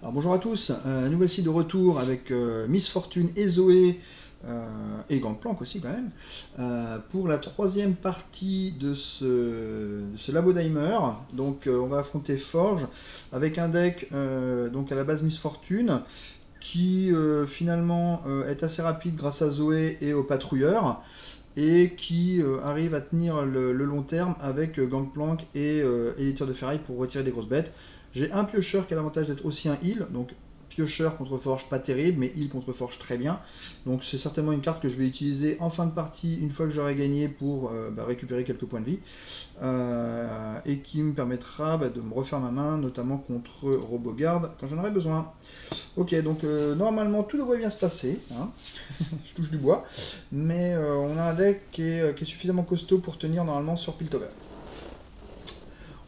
Alors bonjour à tous, nous voici de retour avec Miss Fortune et Zoé, et Gangplank aussi quand même, pour la troisième partie de ce Labodheimer. Donc on va affronter Forge avec un deck donc à la base Miss Fortune qui finalement est assez rapide grâce à Zoé et au patrouilleur et qui arrive à tenir le long terme avec Gangplank et les tirs de ferraille pour retirer des grosses bêtes. J'ai un piocheur qui a l'avantage d'être aussi un heal, donc piocheur contre forge pas terrible, mais heal contre forge très bien. Donc c'est certainement une carte que je vais utiliser en fin de partie une fois que j'aurai gagné pour récupérer quelques points de vie. Et qui me permettra de me refaire ma main, notamment contre Roboguard quand j'en aurai besoin. Ok, donc normalement tout devrait bien se passer, hein. Je touche du bois, mais on a un deck qui est suffisamment costaud pour tenir normalement sur Piltover.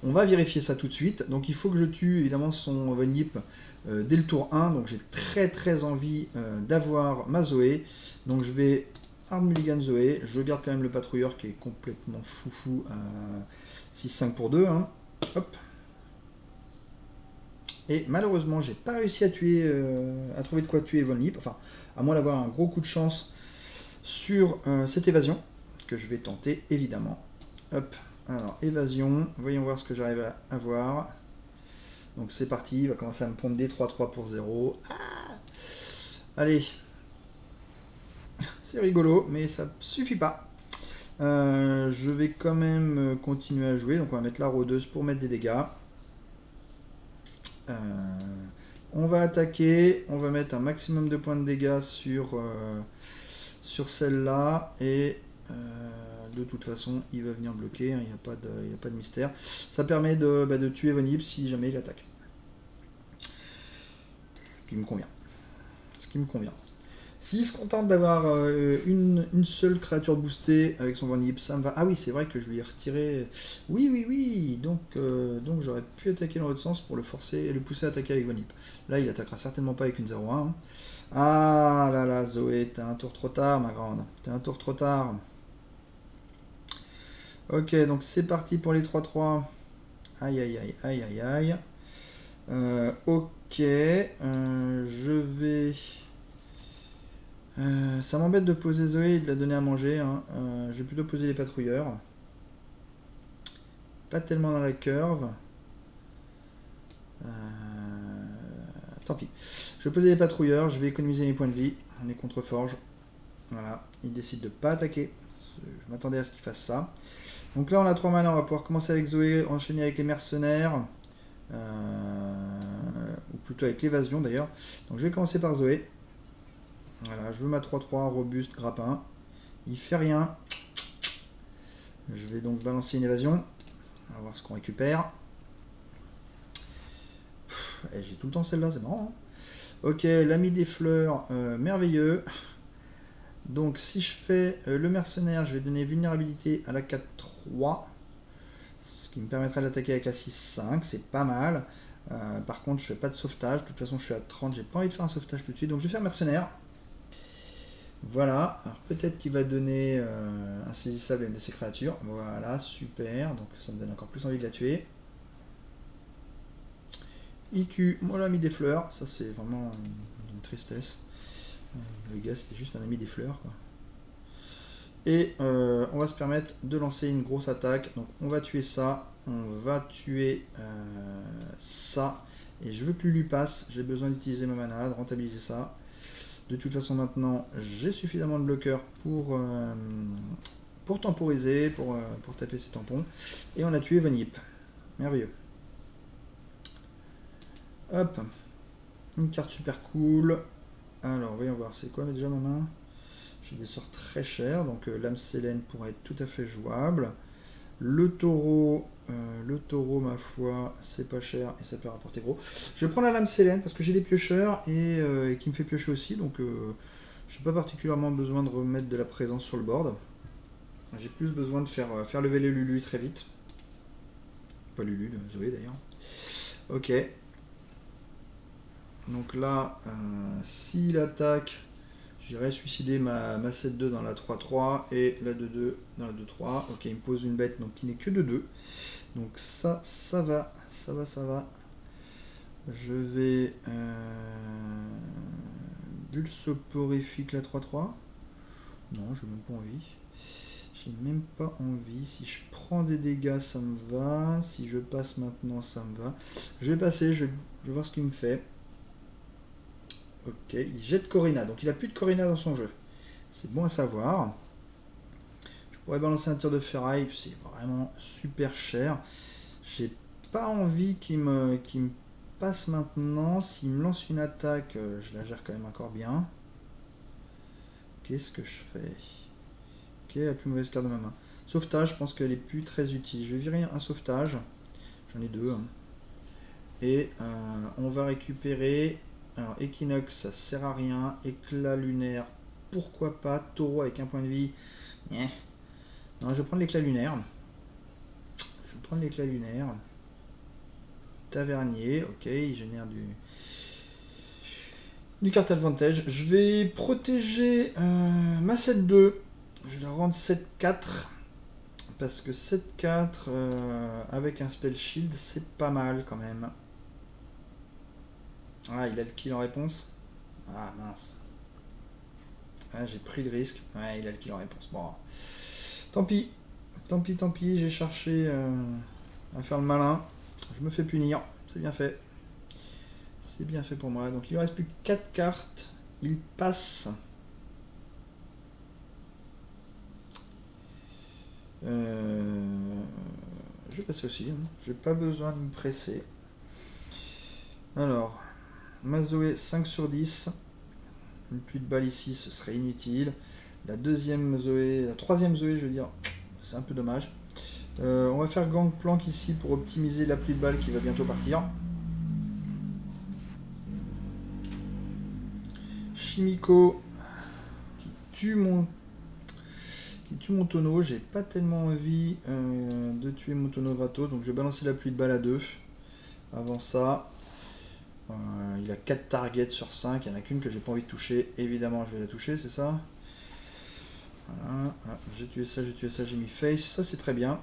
On va vérifier ça tout de suite, donc il faut que je tue évidemment son Venip dès le tour 1, donc j'ai très envie d'avoir ma Zoé, donc je vais Hard Mulligan Zoé, je garde quand même le patrouilleur qui est complètement foufou à 6-5 pour 2, hein. Hop. Et malheureusement, j'ai pas réussi à trouver de quoi tuer Von Lip, enfin, à moins d'avoir un gros coup de chance sur cette évasion, que je vais tenter évidemment. Hop, alors évasion, voyons voir ce que j'arrive à avoir. Donc c'est parti, il va commencer à me prendre des 3-3 pour 0. Ah, allez, c'est rigolo, mais ça suffit pas. Je vais quand même continuer à jouer, donc on va mettre la rôdeuse pour mettre des dégâts. On va attaquer, on va mettre un maximum de points de dégâts sur celle-là, et de toute façon il va venir bloquer, hein, il n'y a pas de mystère. Ça permet de tuer Vonib si jamais il attaque. Ce qui me convient. Ce qui me convient. S'il se contente d'avoir une seule créature boostée avec son Vonib, ça me va. Ah oui, c'est vrai que je lui ai retiré. Oui. Donc j'aurais pu attaquer dans l'autre sens pour le forcer et le pousser à attaquer avec Vonib. Là, il attaquera certainement pas avec une 0-1. Hein. Ah là là, Zoé, t'es un tour trop tard, ma grande. T'es un tour trop tard. Ok, donc c'est parti pour les 3-3. Aïe. Ok, je vais... ça m'embête de poser Zoé et de la donner à manger, hein. Je vais plutôt poser les patrouilleurs. Pas tellement dans la curve. Tant pis. Je vais poser les patrouilleurs, je vais économiser mes points de vie. On est contre Forge. Voilà, il décide de ne pas attaquer. Je m'attendais à ce qu'il fasse ça. Donc là on a 3 mana, on va pouvoir commencer avec Zoé, enchaîner avec les mercenaires. Ou plutôt avec l'évasion d'ailleurs. Donc je vais commencer par Zoé. Voilà, je veux ma 3-3 robuste grappin. Il fait rien. Je vais donc balancer une évasion. On va voir ce qu'on récupère. J'ai tout le temps celle-là, c'est marrant. Hein. Ok, l'ami des fleurs, merveilleux. Donc si je fais le mercenaire, je vais donner vulnérabilité à la 4-3. Ce qui me permettra d'attaquer avec la 6-5, c'est pas mal. Par contre, je fais pas de sauvetage. De toute façon, je suis à 30, j'ai pas envie de faire un sauvetage tout de suite. Donc je vais faire mercenaire. Voilà, alors peut-être qu'il va donner insaisissable à une de ses créatures. Voilà, super, donc ça me donne encore plus envie de la tuer. Il tue mon ami des fleurs, ça c'est vraiment une tristesse. Le gars c'était juste un ami des fleurs, quoi. Et on va se permettre de lancer une grosse attaque. Donc on va tuer ça, on va tuer ça. Et je veux plus lui passe, j'ai besoin d'utiliser ma mana, de rentabiliser ça. De toute façon maintenant j'ai suffisamment de bloqueurs pour temporiser, pour taper ses tampons. Et on a tué Vanip. Merveilleux. Hop. Une carte super cool. Alors voyons voir, c'est quoi déjà ma main? J'ai des sorts très chers, donc l'âme Sélène pourrait être tout à fait jouable. Le taureau, ma foi, c'est pas cher et ça peut rapporter gros. Je vais prendre la lame Sélène parce que j'ai des piocheurs et qui me fait piocher aussi, donc je n'ai pas particulièrement besoin de remettre de la présence sur le board. J'ai plus besoin de faire lever le Lulu très vite. Pas Lulu, Zoé d'ailleurs. Ok. Donc là, s'il attaque, j'irai suicider ma 7-2 dans la 3-3 et la 2-2 dans la 2-3. Ok, il me pose une bête donc, qui n'est que de 2. Donc ça va. Je vais... bulle soporifique la 3-3. Non, je n'ai même pas envie. J'ai même pas envie. Si je prends des dégâts, ça me va. Si je passe maintenant, ça me va. Je vais passer, je vais voir ce qu'il me fait. Ok, il jette Corina. Donc il a plus de Corina dans son jeu. C'est bon à savoir. Je pourrais balancer un tir de ferraille. C'est vraiment super cher. J'ai pas envie qu'il me passe maintenant. S'il me lance une attaque, je la gère quand même encore bien. Qu'est-ce que je fais? Ok, la plus mauvaise carte de ma main. Sauvetage, je pense qu'elle est plus très utile. Je vais virer un sauvetage. J'en ai deux. Hein. Et on va récupérer... Alors, Equinox, ça sert à rien. Éclat lunaire, pourquoi pas. Taureau avec un point de vie. Non, je vais prendre l'éclat lunaire. Tavernier, ok, il génère du carte advantage. Je vais protéger ma 7-2. Je vais la rendre 7-4. Parce que 7-4 avec un spell shield, c'est pas mal quand même. Ah, il a le kill en réponse. Ah mince. Ah, j'ai pris le risque. Ouais, il a le kill en réponse. Bon. Tant pis. Tant pis, j'ai cherché à faire le malin. Je me fais punir. C'est bien fait. C'est bien fait pour moi. Donc il ne reste plus que 4 cartes. Il passe. Je vais passer aussi. Hein. J'ai pas besoin de me presser. Alors, ma Zoé 5 sur 10. Une pluie de balles ici, ce serait inutile. La troisième Zoé, je veux dire, c'est un peu dommage. On va faire Gangplank ici pour optimiser la pluie de balles qui va bientôt partir. Chimico qui tue mon tonneau. J'ai pas tellement envie de tuer mon tonneau gratos, donc je vais balancer la pluie de balles à 2. Avant ça, il a 4 targets sur 5, il n'y en a qu'une que j'ai pas envie de toucher. Évidemment, je vais la toucher, c'est ça. Voilà. Ah, j'ai tué ça, j'ai mis face, ça c'est très bien.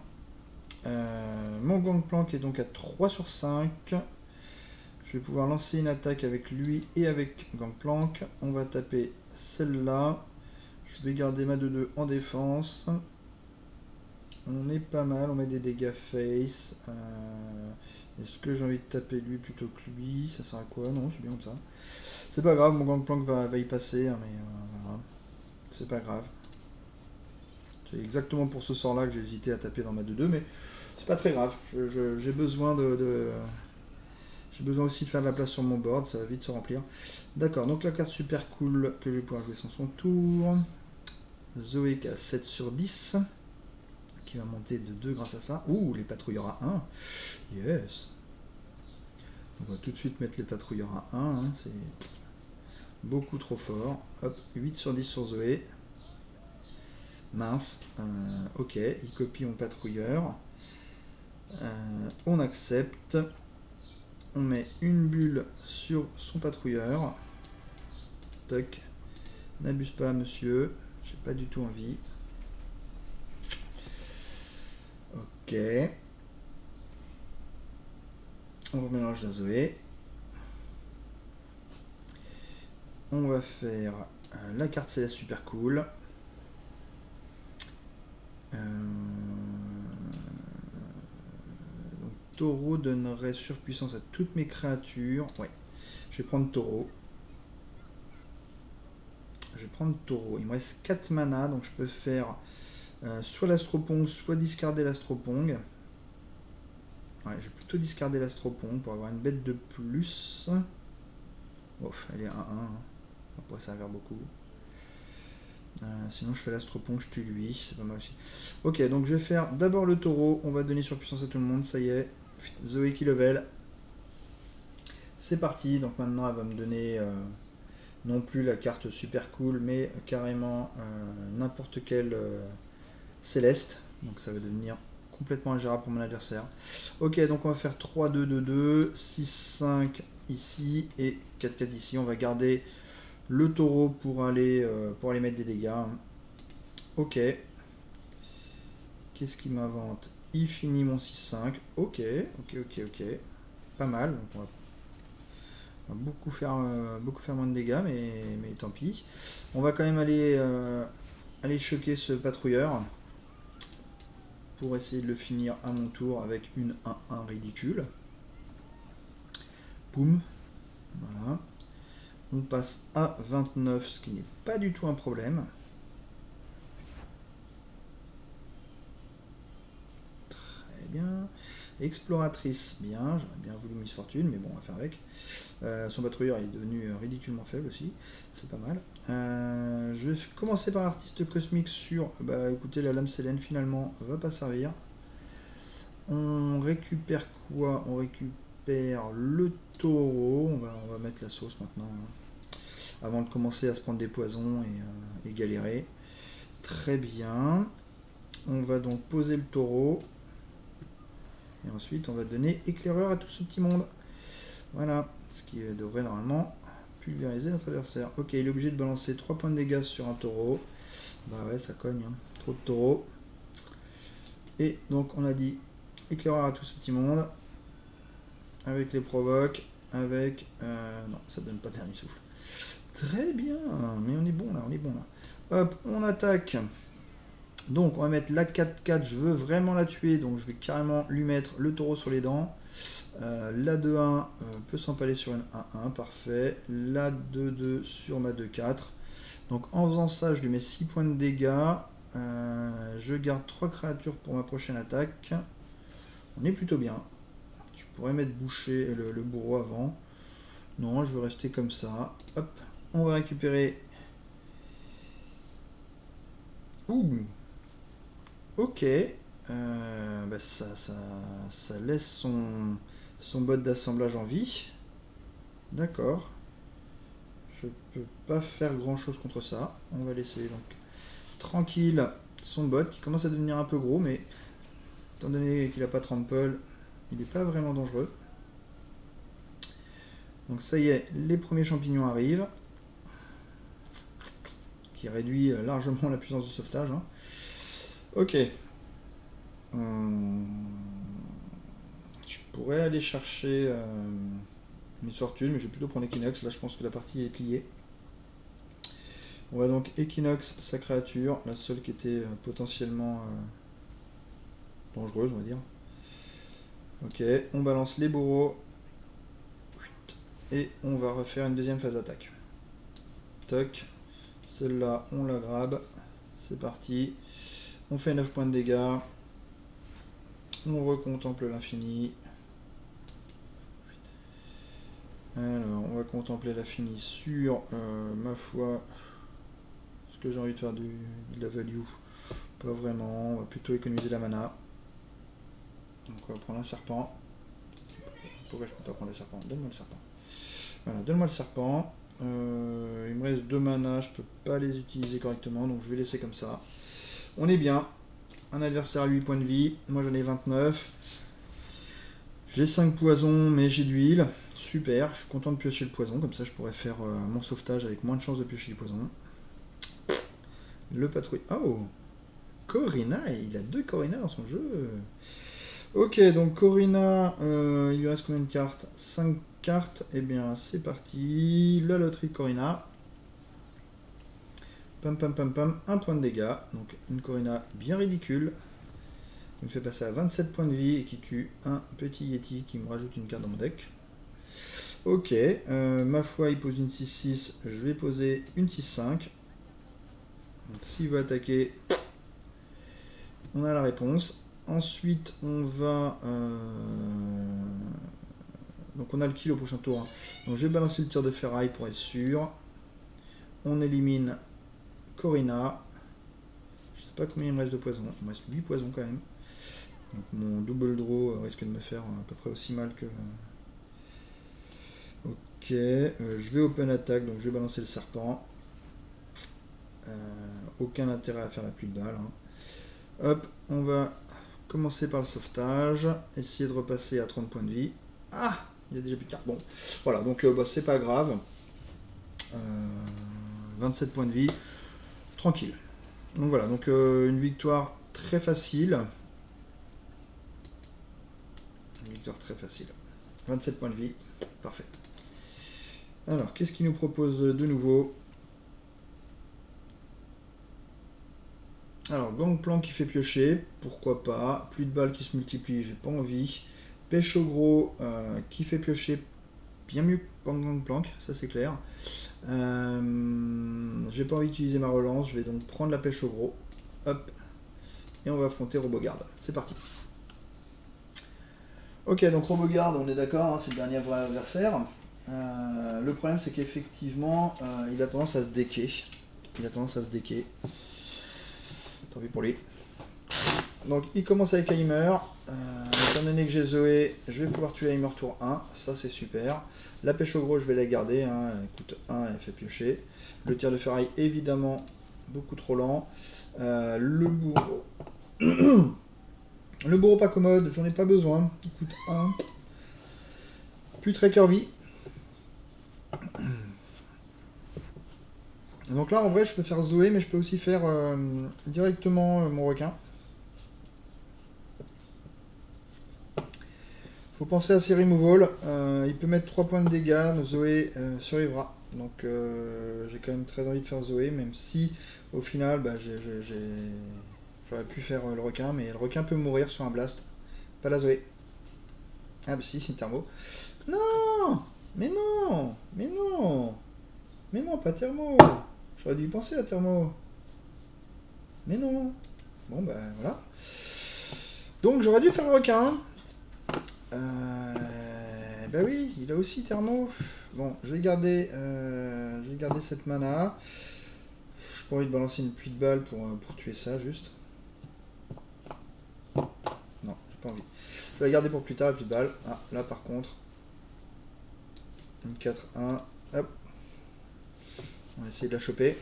Mon Gangplank est donc à 3 sur 5. Je vais pouvoir lancer une attaque avec lui et avec Gangplank. On va taper celle-là. Je vais garder ma 2-2 en défense. On est pas mal, on met des dégâts face. Est-ce que j'ai envie de taper lui plutôt que lui? Ça sert à quoi? Non, c'est bien comme ça. C'est pas grave, mon Gangplank va y passer, hein, mais voilà. C'est pas grave. C'est exactement pour ce sort-là que j'ai hésité à taper dans ma 2-2, mais c'est pas très grave. J'ai besoin j'ai besoin aussi de faire de la place sur mon board, ça va vite se remplir. D'accord, donc la carte super cool que je vais pouvoir jouer sans son tour. Zoé qui a 7 sur 10. Qui va monter de 2 grâce à ça. Ouh, les patrouilleurs à 1. Yes. On va tout de suite mettre les patrouilleurs à 1. Hein. C'est beaucoup trop fort. Hop, 8 sur 10 sur Zoé. Mince. Ok, il copie mon patrouilleur. On accepte. On met une bulle sur son patrouilleur. Toc. N'abuse pas, monsieur. J'ai pas du tout envie. Ok. On remélange la Zoé. On va faire la carte céleste super cool. Donc, taureau donnerait surpuissance à toutes mes créatures. Ouais. Je vais prendre taureau. Il me reste 4 mana, donc je peux faire soit l'astropong, soit discarder l'astropong. Ouais, je vais plutôt discarder l'astropong pour avoir une bête de plus. Ouf, elle est 1-1. Hein. Ça pourrait servir beaucoup. Sinon je fais l'astropong, je tue lui, c'est pas mal aussi. Ok, donc je vais faire d'abord le taureau. On va donner surpuissance à tout le monde, ça y est. Zoé qui level. C'est parti, donc maintenant elle va me donner non plus la carte super cool, mais carrément n'importe quelle céleste. Donc ça va devenir complètement ingérable pour mon adversaire. Ok, donc on va faire 3-2-2-2, 6-5 ici et 4-4 ici. On va garder le taureau pour aller mettre des dégâts. Ok. Qu'est-ce qu'il m'invente? Il finit mon 6-5. Ok. Pas mal. Donc on va On va beaucoup faire moins de dégâts, mais tant pis. On va quand même aller, aller choquer ce patrouilleur pour essayer de le finir à mon tour avec une 1-1 ridicule. Boum. Voilà. On passe à 29, ce qui n'est pas du tout un problème. Très bien. Exploratrice, bien. J'aurais bien voulu Miss Fortune, mais bon, on va faire avec. Son patrouilleur est devenu ridiculement faible aussi. C'est pas mal. Je vais commencer par l'artiste cosmique sur... Bah écoutez, la lame Sélène finalement va pas servir. On récupère quoi? On récupère le taureau. On va mettre la sauce maintenant. Avant de commencer à se prendre des poisons et galérer. Très bien. On va donc poser le taureau. Et ensuite, on va donner éclaireur à tout ce petit monde. Voilà. Ce qui devrait normalement pulvériser notre adversaire. Ok, il est obligé de balancer 3 points de dégâts sur un taureau. Bah ouais, ça cogne. Hein. Trop de taureaux. Et donc, on a dit éclaireur à tout ce petit monde. Avec les provoques. Avec... non, ça donne pas de dernier souffle. Très bien. Mais on est bon là, on est bon là. Hop, on attaque. Donc, on va mettre la 4-4. Je veux vraiment la tuer. Donc, je vais carrément lui mettre le taureau sur les dents. La 2-1 peut s'empaler sur une 1-1, parfait. La 2-2 sur ma 2-4. Donc en faisant ça, je lui mets 6 points de dégâts. Je garde 3 créatures pour ma prochaine attaque. On est plutôt bien. Je pourrais mettre boucher le bourreau avant. Non, je veux rester comme ça. Hop, on va récupérer... Ouh. Ok. Bah ça laisse son bot d'assemblage en vie. D'accord. Je peux pas faire grand chose contre ça. On va laisser donc tranquille son bot qui commence à devenir un peu gros, mais étant donné qu'il n'a pas trample, il n'est pas vraiment dangereux. Donc ça y est, les premiers champignons arrivent, qui réduit largement la puissance de sauvetage. Hein. Ok. Je pourrais aller chercher mes fortunes, mais je vais plutôt prendre Equinox. Là, je pense que la partie est pliée. On va donc Equinox, sa créature, la seule qui était potentiellement dangereuse, on va dire. Ok, on balance les bourreaux. Et on va refaire une deuxième phase d'attaque. Toc. Celle-là, on la grabe. C'est parti. On fait 9 points de dégâts. On recontemple l'infini. Alors, on va contempler l'infini sur, ma foi, ce que j'ai envie de faire de la value. Pas vraiment, on va plutôt économiser la mana. Donc on va prendre un serpent. Pourquoi je peux pas prendre le serpent? Donne-moi le serpent. Voilà, donne-moi le serpent. Il me reste 2 mana, je peux pas les utiliser correctement, donc je vais laisser comme ça. On est bien. Un adversaire à 8 points de vie, moi j'en ai 29. J'ai 5 poisons, mais j'ai de l'huile. Super, je suis content de piocher le poison, comme ça je pourrais faire mon sauvetage avec moins de chances de piocher du poison. Le patrouille. Oh, Corina, il a 2 Corina dans son jeu. Ok, donc Corina, il lui reste combien de cartes? 5 cartes. Eh bien, c'est parti. La loterie de Corina. Pam pam pam pam, 1 point de dégâts. Donc une Corina bien ridicule. Qui me fait passer à 27 points de vie et qui tue un petit Yeti qui me rajoute une carte dans mon deck. Ok, ma foi, il pose une 6-6. Je vais poser une 6-5. Donc s'il veut attaquer, on a la réponse. Ensuite, on va... donc on a le kill au prochain tour. Hein. Donc je vais balancer le tir de ferraille pour être sûr. On élimine Corina. Je sais pas combien il me reste de poison. Il me reste 8 poisons quand même. Donc mon double draw risque de me faire à peu près aussi mal que... Ok, je vais open attack, donc je vais balancer le serpent. Aucun intérêt à faire la pluie de balles. Hein. Hop, on va commencer par le sauvetage. Essayer de repasser à 30 points de vie. Ah, il y a déjà plus de cartes. Bon, voilà, donc bah, c'est pas grave. 27 points de vie. Tranquille. Donc voilà, donc une victoire très facile. Une victoire très facile. 27 points de vie. Parfait. Alors, qu'est-ce qu'il nous propose de nouveau? Alors, Gangplank qui fait piocher, pourquoi pas. Plus de balles qui se multiplient, j'ai pas envie. Pêche au gros qui fait piocher, bien mieux que Gangplank, ça c'est clair. J'ai pas envie d'utiliser ma relance, je vais donc prendre la pêche au gros. Hop. Et on va affronter Robogarde. C'est parti. Ok, donc Robogarde, on est d'accord, hein, c'est le dernier vrai adversaire. Le problème c'est qu'effectivement, il a tendance à se decker. Tant pis pour lui. Donc il commence avec Heimer. Étant donné que j'ai Zoé, je vais pouvoir tuer Heimer tour 1. Ça c'est super. La pêche au gros, je vais la garder. Hein. Elle coûte 1, elle fait piocher. Le tir de ferraille, évidemment, beaucoup trop lent. Le bourreau. Le bourreau pas commode, j'en ai pas besoin. Il coûte 1. Plus très curvy. Donc là en vrai je peux faire Zoé, mais je peux aussi faire directement mon requin. Faut penser à ses removal. Il peut mettre 3 points de dégâts, Zoé survivra. Donc j'ai quand même très envie de faire Zoé, même si au final j'aurais pu faire le requin, mais le requin peut mourir sur un blast. Pas la Zoé. Ah bah si, c'est une thermo. Non. Mais non. Mais non. Mais non, pas thermo. J'aurais dû y penser à thermo. Mais non. Bon bah voilà. Donc j'aurais dû faire le requin. Bah oui, il a aussi thermo. Bon, je vais garder cette mana. J'ai pas envie de balancer une pluie de balles pour tuer ça, juste. Non, j'ai pas envie. Je vais la garder pour plus tard, la pluie de balles. Ah, là par contre. Une 4-1. Hop. On va essayer de la choper.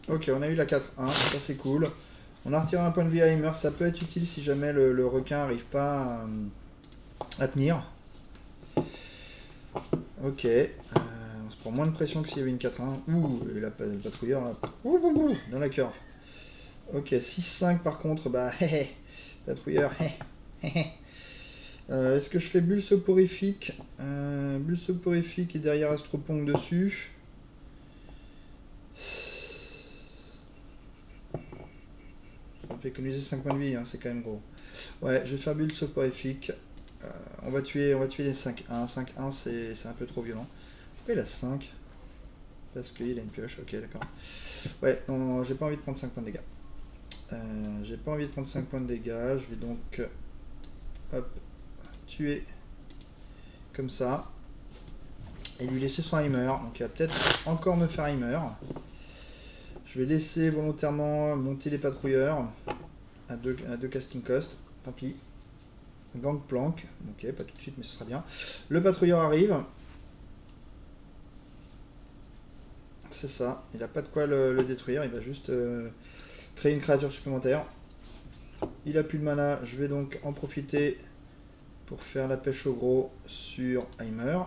Ok, on a eu la 4-1, ça c'est cool. On a retiré un point de vie à Heimer, ça peut être utile si jamais le requin n'arrive pas à tenir. Ok, on se prend moins de pression que s'il y avait une 4-1. Ouh, le patrouilleur là. Ouh, dans la curve. Ok, 6-5 par contre, bah patrouilleur, est-ce que je fais bulle soporifique bulle soporifique et derrière Astropong dessus. Ça me fait économiser 5 points de vie, hein, c'est quand même gros. Ouais, je vais faire bulle soporifique. On va tuer les 5-1. 5-1 c'est un peu trop violent. Pourquoi il a 5? Parce qu'il a une pioche, ok d'accord. Ouais, non, j'ai pas envie de prendre 5 points de dégâts. J'ai pas envie de prendre 5 points de dégâts, je vais donc hop, tuer comme ça. Et lui laisser son Heimer, donc il va peut-être encore me faire Heimer. Je vais laisser volontairement monter les patrouilleurs à 2 casting cost, tant pis. Gangplank, ok, pas tout de suite mais ce sera bien. Le patrouilleur arrive. C'est ça, il n'a pas de quoi le détruire, il va juste créer une créature supplémentaire. Il a plus de mana, je vais donc en profiter pour faire la pêche au gros sur Heimer.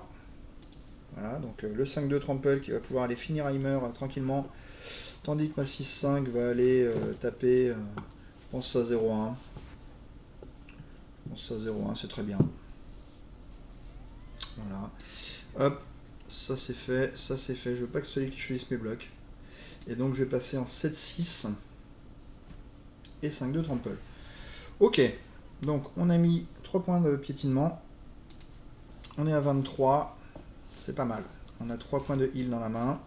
Voilà, donc le 5-2 trample qui va pouvoir aller finir Heimer tranquillement, tandis que ma 6-5 va aller taper, je pense à 0-1. Je pense à 0-1, c'est très bien. Voilà. Hop, ça c'est fait, je veux pas que celui qui choisisse mes blocs. Et donc je vais passer en 7-6 et 5-2 trample. Ok, donc on a mis 3 points de piétinement. On est à 23, c'est pas mal. On a 3 points de heal dans la main.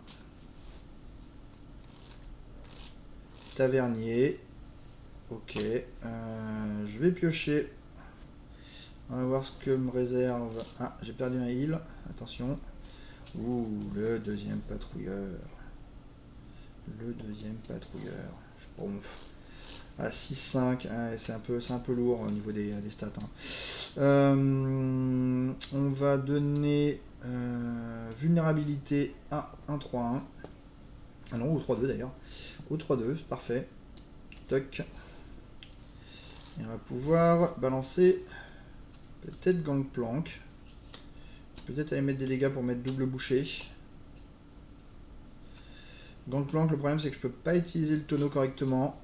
Tavernier. Ok, je vais piocher. On va voir ce que me réserve. Ah, j'ai perdu un heal, attention. Ouh, le deuxième patrouilleur. Je pompe. À 6-5, hein, c'est un peu lourd au niveau des stats. Hein. On va donner vulnérabilité à 1-3-1. Ah non, au 3-2 d'ailleurs. Au 3-2, c'est parfait. Toc. Et on va pouvoir balancer peut-être Gangplank. Peut-être aller mettre des dégâts pour mettre double bouchée. Gangplank, le problème c'est que je peux pas utiliser le tonneau correctement.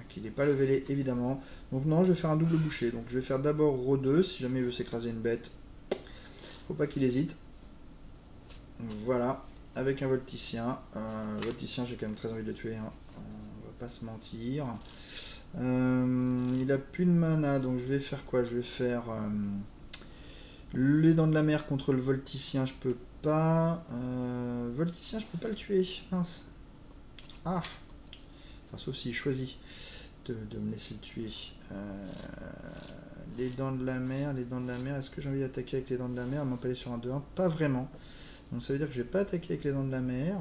Qu'il n'est pas levelé évidemment. Donc non, je vais faire un double boucher. Donc je vais faire d'abord Ro 2 si jamais il veut s'écraser une bête. Faut pas qu'il hésite. Voilà, avec un volticien. Volticien, j'ai quand même très envie de le tuer, hein. On va pas se mentir. Il a plus de mana, donc je vais faire quoi? Je vais faire les dents de la mer contre le volticien, je peux pas. Volticien, je peux pas le tuer. Mince. Ah, enfin, sauf s'il choisit de me laisser le tuer. Les dents de la mer, est-ce que j'ai envie d'attaquer avec les dents de la mer? M'empaler sur un 2-1? Pas vraiment. Donc ça veut dire que je vais pas attaquer avec les dents de la mer.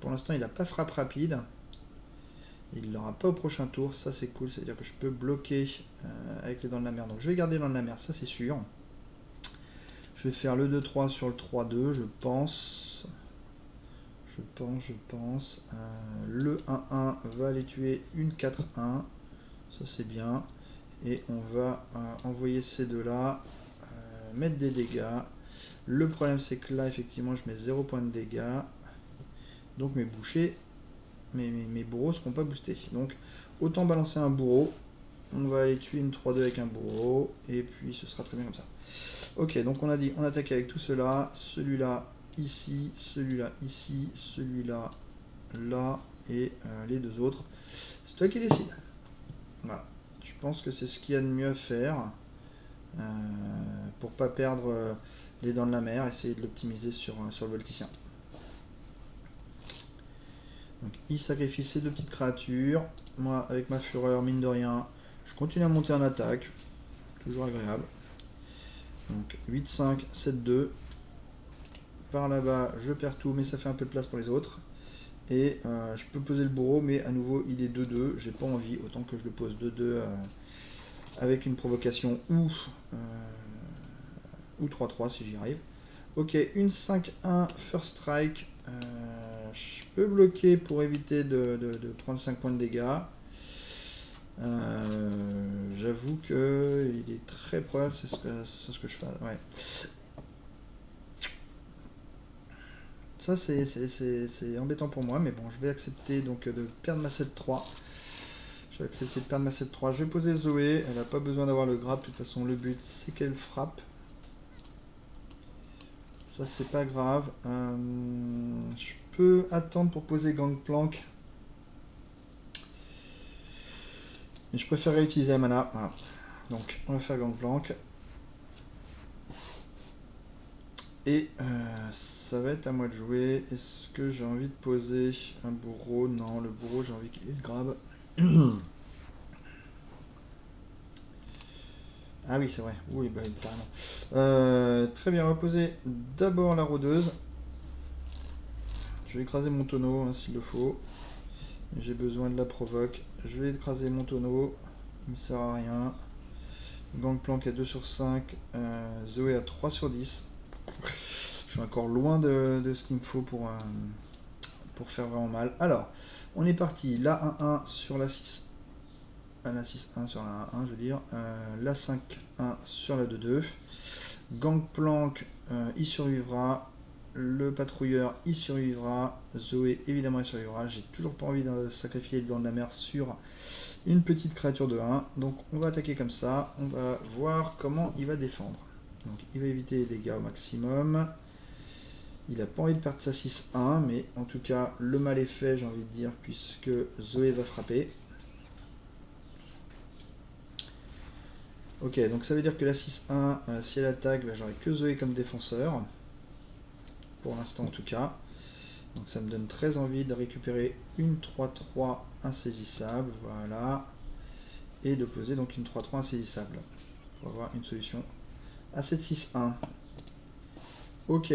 Pour l'instant, il n'a pas frappe rapide. Il l'aura pas au prochain tour, ça c'est cool, c'est à dire que je peux bloquer avec les dents de la mer. Donc je vais garder les dents de la mer, ça c'est sûr. Je vais faire le 2-3 sur le 3-2, je pense. Je pense. Le 1-1 va aller tuer une 4-1, ça c'est bien. Et on va envoyer ces deux-là, mettre des dégâts. Le problème c'est que là effectivement je mets 0 points de dégâts. Donc mes bouchers, mes bourreaux seront pas boostés. Donc autant balancer un bourreau. On va aller tuer une 3-2 avec un bourreau. Et puis ce sera très bien comme ça. Ok, donc on a dit on attaque avec tout cela. Celui-là ici, celui-là ici, celui-là là. Et les deux autres. C'est toi qui décides. Voilà. Je pense que c'est ce qu'il y a de mieux à faire. Pour pas perdre les dents de la mer. Essayer de l'optimiser sur le volticien. Donc il sacrifie ces deux petites créatures. Moi avec ma fureur, mine de rien, je continue à monter en attaque. Toujours agréable. Donc 8-5, 7-2. Par là-bas, je perds tout, mais ça fait un peu de place pour les autres. Et je peux poser le bourreau, mais à nouveau il est 2-2. J'ai pas envie, autant que je le pose 2-2 avec une provocation ou 3-3 si j'y arrive. Ok, une 5-1 first strike. Je peux bloquer pour éviter de prendre 5 points de dégâts. J'avoue que il est très probable, c'est ce que je fais. Ouais. Ça c'est embêtant pour moi, mais bon, je vais accepter donc de perdre ma 7-3. Je vais accepter de perdre ma 7-3. Je vais poser Zoé, elle n'a pas besoin d'avoir le grab, de toute façon le but c'est qu'elle frappe. Ça c'est pas grave. Je peux attendre pour poser Gangplank. Mais je préférerais utiliser la mana. Voilà. Donc on va faire Gangplank. Et ça va être à moi de jouer. Est-ce que j'ai envie de poser un bourreau? Non, le bourreau j'ai envie qu'il ait le grab. Ah oui, c'est vrai. Oui, bah carrément. Très bien, on va poser d'abord la rôdeuse. Je vais écraser mon tonneau hein, s'il le faut. J'ai besoin de la provoque. Je vais écraser mon tonneau. Il ne sert à rien. Gangplank à 2 sur 5. Zoé à 3 sur 10. Je suis encore loin de ce qu'il me faut pour faire vraiment mal. Alors, on est parti. La 1-1 sur la 6. La 6-1 sur la 1-1, je veux dire. La 5-1 sur la 2-2. Gangplank, il survivra. Le patrouilleur, il survivra. Zoé, évidemment, il survivra. J'ai toujours pas envie de sacrifier les dents de la mer sur une petite créature de 1. Donc, on va attaquer comme ça. On va voir comment il va défendre. Donc, il va éviter les dégâts au maximum. Il n'a pas envie de perdre sa 6-1, mais en tout cas, le mal est fait, j'ai envie de dire, puisque Zoé va frapper. Ok, donc ça veut dire que la 6-1, si elle attaque, bah, j'aurai que Zoé comme défenseur. Pour l'instant en tout cas. Donc ça me donne très envie de récupérer une 3-3 insaisissable, voilà. Et de poser donc une 3-3 insaisissable. On va voir une solution à cette 6-1. Ok.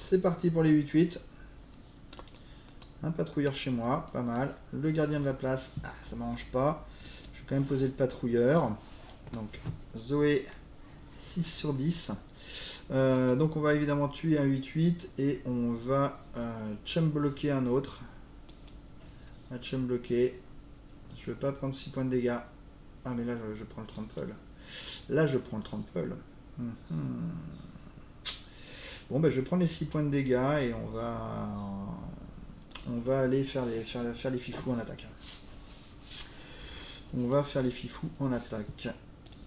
C'est parti pour les 8-8. Un patrouilleur chez moi, pas mal. Le gardien de la place, ça m'arrange pas. Je vais quand même poser le patrouilleur. Donc Zoé 6 sur 10. Donc on va évidemment tuer un 8-8 et on va chum bloquer un autre. Un chum bloquer. Je ne veux pas prendre 6 points de dégâts. Ah mais là je prends le trample. Là je prends le trample. Bon bah je vais prendre les 6 points de dégâts et on va aller faire les fifous en attaque. On va faire les fifous en attaque.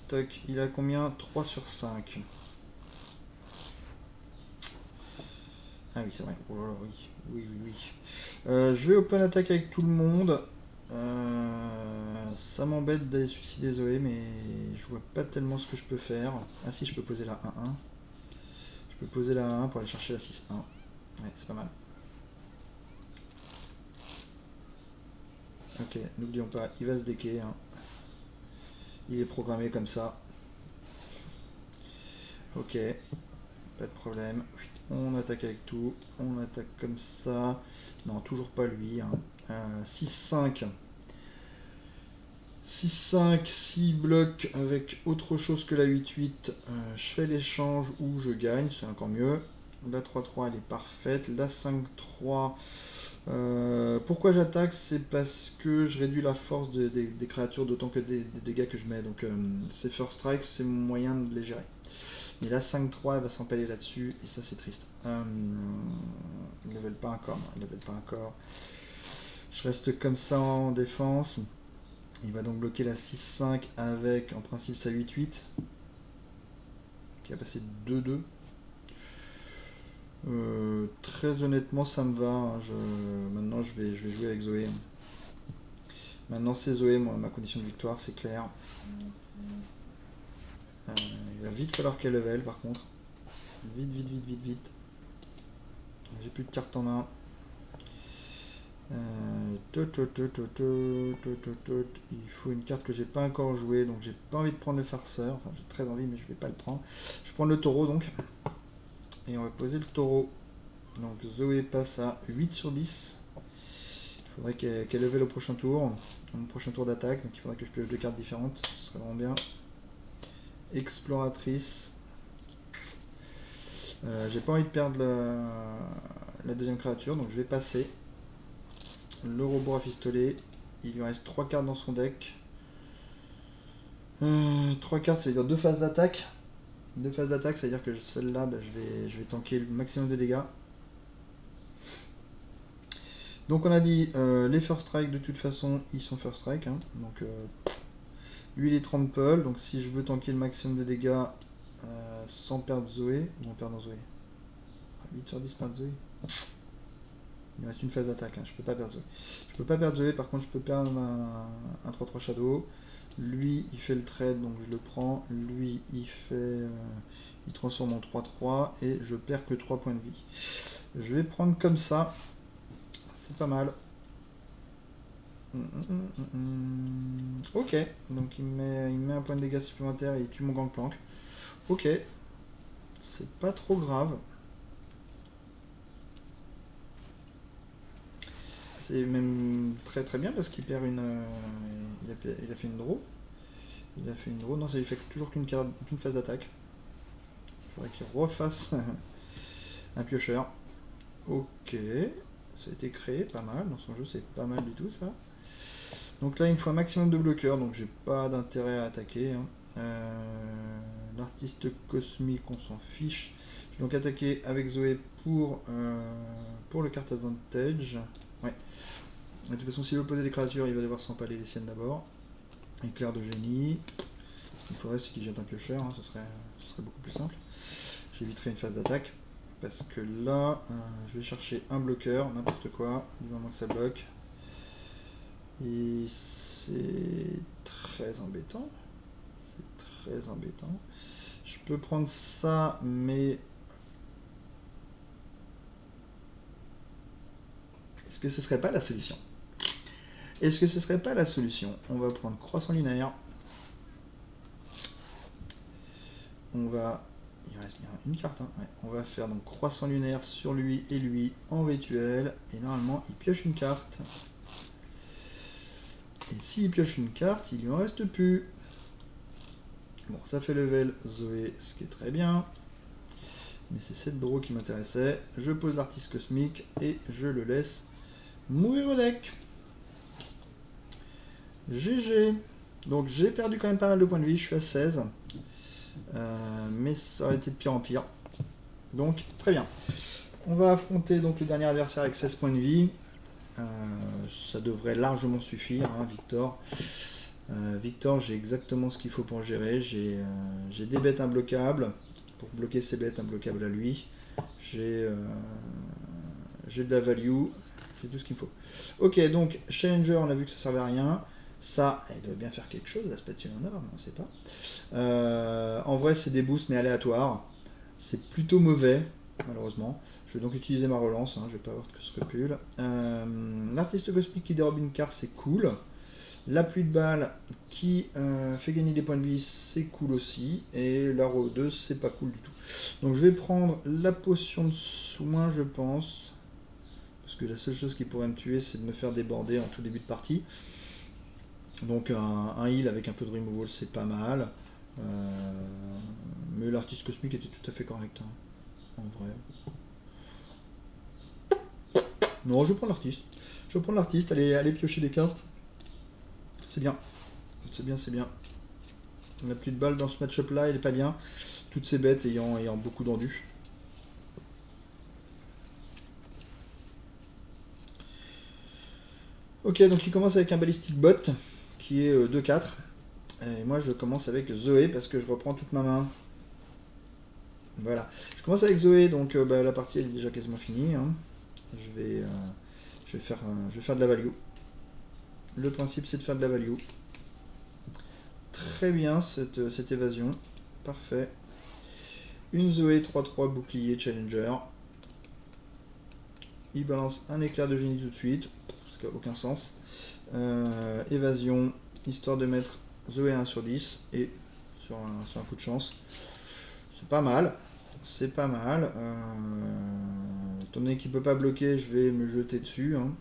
Toc, il a combien? 3 sur 5. Ah oui, c'est vrai. Oh là là, oui. Oui, oui, oui. Je vais open attack avec tout le monde. Ça m'embête d'aller suicider Zoé, mais je vois pas tellement ce que je peux faire. Ah si, je peux poser la 1-1. Je peux poser la 1 pour aller chercher la 6-1. Ouais, c'est pas mal. Ok, n'oublions pas, il va se decker. Hein. Il est programmé comme ça. Ok, pas de problème. On attaque avec tout. On attaque comme ça. Non, toujours pas lui. Hein. 6-5. 6-5, 6 blocs avec autre chose que la 8-8. Je fais l'échange ou je gagne, c'est encore mieux. La 3-3 elle est parfaite. La 5-3. Pourquoi j'attaque? C'est parce que je réduis la force des créatures d'autant que des dégâts que je mets. Donc ces first strikes, c'est mon moyen de les gérer. Et la 5-3 elle va s'empaler là-dessus et ça c'est triste. Il level pas encore, non, il level pas encore. Je reste comme ça en défense. Il va donc bloquer la 6-5 avec en principe sa 8-8 qui a passé 2-2. Très honnêtement ça me va. Hein. Maintenant je vais jouer avec Zoé. Maintenant c'est Zoé, moi, ma condition de victoire c'est clair. Il va vite falloir qu'elle level par contre. Vite, vite, vite, vite, vite. J'ai plus de cartes en main. Il faut une carte que j'ai pas encore jouée, donc j'ai pas envie de prendre le farceur. Enfin, j'ai très envie, mais je vais pas le prendre. Je vais prendre le taureau donc. Et on va poser le taureau. Donc Zoé passe à 8 sur 10. Il faudrait qu'elle level au prochain tour. Au prochain tour d'attaque, donc il faudrait que je pioche deux cartes différentes. Ce serait vraiment bien. Exploratrice. J'ai pas envie de perdre la deuxième créature, donc je vais passer. Le robot à pistolet. Il lui reste 3 cartes dans son deck. 3 cartes, ça veut dire 2 phases d'attaque. 2 phases d'attaque, ça veut dire que celle-là, bah, je vais tanker le maximum de dégâts. Donc on a dit, les first strike de toute façon, ils sont first strike. Hein. Donc lui il est trample, donc si je veux tanker le maximum de dégâts sans perdre Zoé, ou en perdant Zoé. 8 sur 10 perdre Zoé. Il me reste une phase d'attaque, hein. Je peux pas perdre Zoé. Je peux pas perdre Zoé, par contre je peux perdre un 3-3 Shadow. Lui il fait le trade, donc je le prends. Lui il fait... il transforme en 3-3 et je perds que 3 points de vie. Je vais prendre comme ça. C'est pas mal. Ok, donc il met un point de dégâts supplémentaire et il tue mon Gangplank. Ok, c'est pas trop grave. C'est même très très bien parce qu'il perd une... il a fait une draw. Il a fait une draw, non ça lui fait toujours qu'une phase d'attaque. Il faudrait qu'il refasse un piocheur. Ok, ça a été créé, pas mal, dans son jeu c'est pas mal du tout ça. Donc là il me faut un maximum de bloqueurs, donc j'ai pas d'intérêt à attaquer. Hein. L'artiste cosmique on s'en fiche. Je vais donc attaquer avec Zoé pour le carte advantage. Ouais. De toute façon s'il veut poser des créatures il va devoir s'empaler les siennes d'abord. Éclair de génie. Ce qu'il faudrait c'est qu'il jette un piocheur, hein, ce serait beaucoup plus simple. J'éviterai une phase d'attaque. Parce que là, je vais chercher un bloqueur, n'importe quoi, du moment que ça bloque. Et c'est très embêtant. C'est très embêtant. Je peux prendre ça, mais... Est-ce que ce serait pas la solution? Est-ce que ce serait pas la solution? On va prendre croissant lunaire. On va... Il reste bien une carte. Hein. Ouais. On va faire donc croissant lunaire sur lui et lui en rituel. Et normalement, il pioche une carte. Et s'il pioche une carte, il lui en reste plus. Bon, ça fait level Zoé, ce qui est très bien. Mais c'est cette draw qui m'intéressait. Je pose l'artiste cosmique et je le laisse mourir au deck. GG. Donc j'ai perdu quand même pas mal de points de vie, je suis à 16. Mais ça aurait été de pire en pire. Donc très bien. On va affronter donc le dernier adversaire avec 16 points de vie. Ça devrait largement suffire, hein, Victor. Victor, j'ai exactement ce qu'il faut pour gérer. J'ai des bêtes imbloquables pour bloquer ses bêtes imbloquables à lui. J'ai de la value, j'ai tout ce qu'il me faut. Ok, donc Challenger, on a vu que ça servait à rien. Ça, elle doit bien faire quelque chose, la spatule en or, mais on sait pas. En vrai, c'est des boosts, mais aléatoires. C'est plutôt mauvais, malheureusement. Je vais donc utiliser ma relance, hein, je vais pas avoir de scrupule. L'artiste cosmique qui dérobe une carte, c'est cool. La pluie de balles qui fait gagner des points de vie, c'est cool aussi. Et la rôdeuse, c'est pas cool du tout. Donc je vais prendre la potion de soin, je pense. Parce que la seule chose qui pourrait me tuer, c'est de me faire déborder en tout début de partie. Donc un heal avec un peu de removal, c'est pas mal. Mais l'artiste cosmique était tout à fait correct, hein, en vrai. Non, je vais prendre l'artiste. Je vais prendre l'artiste, aller piocher des cartes. C'est bien. C'est bien, c'est bien. On n'a plus de balles dans ce match-up là, il est pas bien. Toutes ces bêtes ayant beaucoup d'endus. Ok, donc il commence avec un Ballistic Bot qui est 2-4. Et moi je commence avec Zoé parce que je reprends toute ma main. Voilà. Je commence avec Zoé, donc la partie elle est déjà quasiment finie. Hein. Je vais faire de la value. Le principe c'est de faire de la value. Très bien cette évasion. Parfait. Une Zoé 3-3 bouclier challenger. Il balance un éclair de génie tout de suite. Ce qui n'a aucun sens. Évasion, histoire de mettre Zoé à 1 sur 10. Et sur un coup de chance. C'est pas mal. C'est pas mal. Étant donné qu'il ne peut pas bloquer, je vais me jeter dessus. Hein.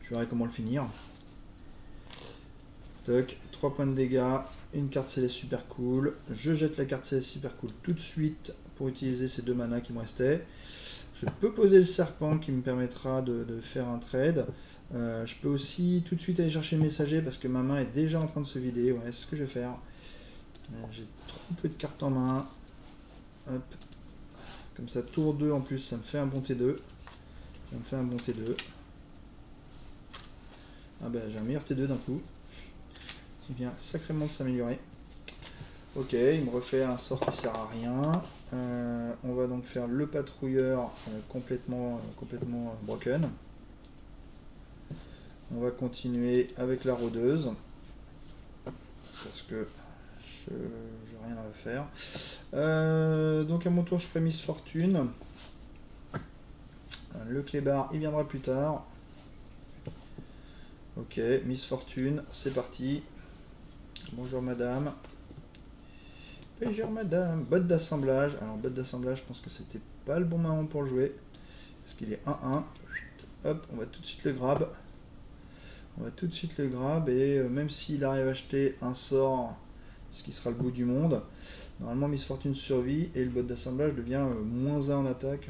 Je verrai comment le finir. Toc, 3 points de dégâts. Une carte céleste super cool. Je jette la carte céleste super cool tout de suite pour utiliser ces 2 manas qui me restaient. Je peux poser le serpent qui me permettra de faire un trade. Je peux aussi tout de suite aller chercher le messager parce que ma main est déjà en train de se vider. Ouais, c'est ce que je vais faire. J'ai trop peu de cartes en main. Hop. Comme ça, tour 2 en plus, ça me fait un bon T2. Ça me fait un bon T2. Ah ben, j'ai un meilleur T2 d'un coup. Qui vient sacrément de s'améliorer. Ok, il me refait un sort qui sert à rien. On va donc faire le patrouilleur complètement broken. On va continuer avec la rôdeuse. Parce que je n'ai rien à faire. Donc à mon tour, je ferai Miss Fortune. Le clébard, il viendra plus tard. Ok, Miss Fortune, c'est parti. Bonjour madame. Bonjour madame. Botte d'assemblage. Alors botte d'assemblage, je pense que c'était pas le bon moment pour le jouer. Parce qu'il est 1-1. Hop, on va tout de suite le grab. On va tout de suite le grab et même s'il arrive à acheter un sort, ce qui sera le bout du monde, normalement Miss Fortune survit et le bot d'assemblage devient -1 en attaque.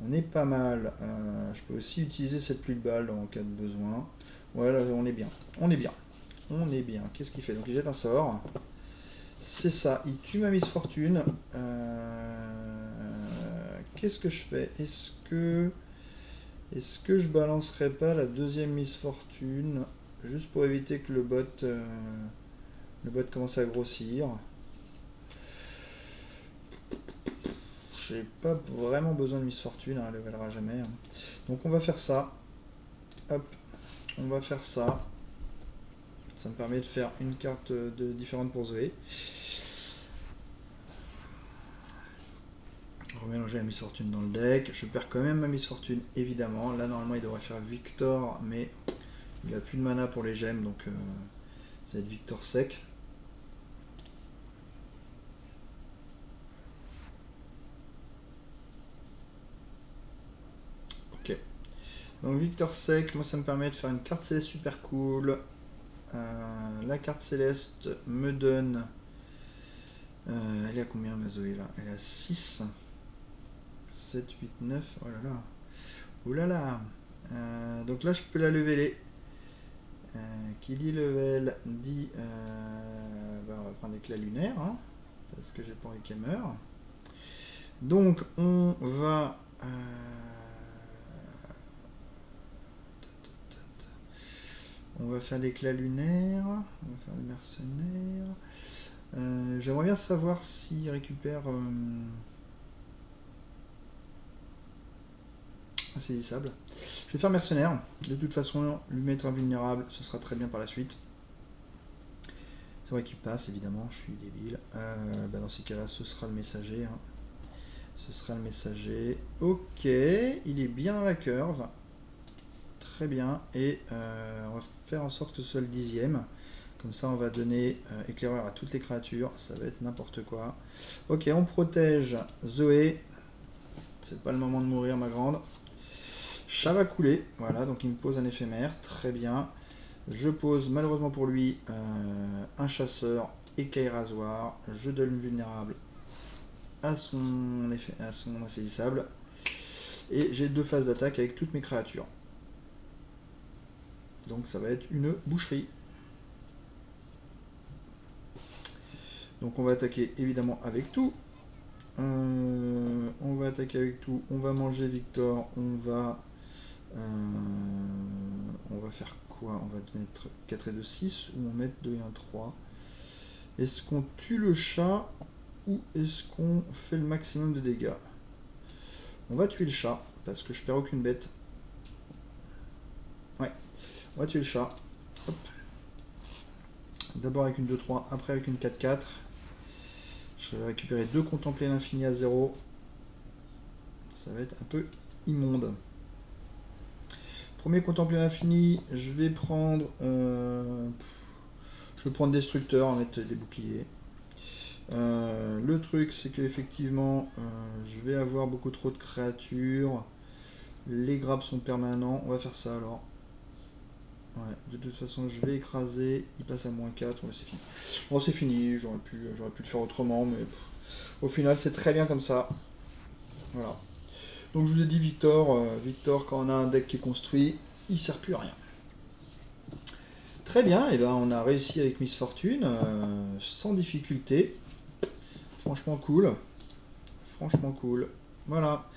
On est pas mal. Je peux aussi utiliser cette pluie de balles en cas de besoin. Voilà, on est bien. On est bien. On est bien. Qu'est-ce qu'il fait? Donc il jette un sort. C'est ça, il tue ma Miss Fortune. Qu'est-ce que je fais? Est-ce que je balancerais pas la deuxième Miss Fortune juste pour éviter que le bot commence à grossir? J'ai pas vraiment besoin de Miss Fortune, hein, elle ne valera jamais. Hein. Donc on va faire ça. Hop, on va faire ça. Ça me permet de faire une carte différente pour Zoé. Remélanger la Miss Fortune dans le deck. Je perds quand même ma Miss Fortune, évidemment. Là, normalement, il devrait faire Victor, mais il a plus de mana pour les gemmes, donc ça va être Victor sec. Ok. Donc Victor sec, moi ça me permet de faire une carte céleste super cool. La carte céleste me donne... elle est à combien ma Zoé là? Elle est à 6. 7, 8, 9. Oh là là. Ouh là là. Donc là je peux la leveler. Qui dit level dit... on va prendre l'éclat lunaire. Hein, parce que j'ai pas envie qu'elle meure. Donc on va... on va faire l'éclat lunaire. On va faire le mercenaire. J'aimerais bien savoir s'il récupère insaisissable. Je vais faire mercenaire. De toute façon, lui mettre invulnérable, ce sera très bien par la suite. C'est vrai qu'il passe, évidemment, je suis débile. Dans ces cas-là, ce sera le messager. Hein. Ce sera le messager. Ok, il est bien dans la curve. Très bien. Et on va faire en sorte que ce soit le 10e. Comme ça, on va donner éclaireur à toutes les créatures. Ça va être n'importe quoi. Ok, on protège Zoé. C'est pas le moment de mourir, ma grande. Chat va couler. Voilà, donc il me pose un éphémère. Très bien. Je pose, malheureusement pour lui, un chasseur et Kai Rasoir. Je donne vulnérable à son insaisissable. Et j'ai 2 phases d'attaque avec toutes mes créatures. Donc ça va être une boucherie. Donc on va attaquer évidemment avec tout. On va attaquer avec tout. On va manger Victor. On va faire quoi? On va mettre 4 et 2, 6 ou on met 2 et 1, 3. Est-ce qu'on tue le chat ou est-ce qu'on fait le maximum de dégâts? On va tuer le chat parce que je perds aucune bête. Ouais, on va tuer le chat. Hop. D'abord avec une 2-3, après avec une 4-4. Je vais récupérer 2 contempler l'infini à 0. Ça va être un peu immonde. Premier contempler l'infini, je vais prendre destructeur, on va mettre des boucliers. Le truc c'est que effectivement je vais avoir beaucoup trop de créatures. Les grappes sont permanents. On va faire ça alors. Ouais, de toute façon je vais écraser. Il passe à -4. Ouais, c'est fini. Bon, c'est fini. J'aurais pu le faire autrement, mais au final c'est très bien comme ça. Voilà. Donc je vous ai dit Victor, quand on a un deck qui est construit, il sert plus à rien. Très bien, et ben on a réussi avec Miss Fortune, sans difficulté. Franchement cool. Franchement cool. Voilà.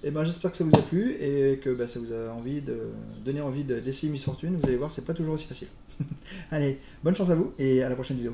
Et ben j'espère que ça vous a plu et que ça vous a donné envie d'essayer Miss Fortune. Vous allez voir, c'est pas toujours aussi facile. Allez, bonne chance à vous et à la prochaine vidéo.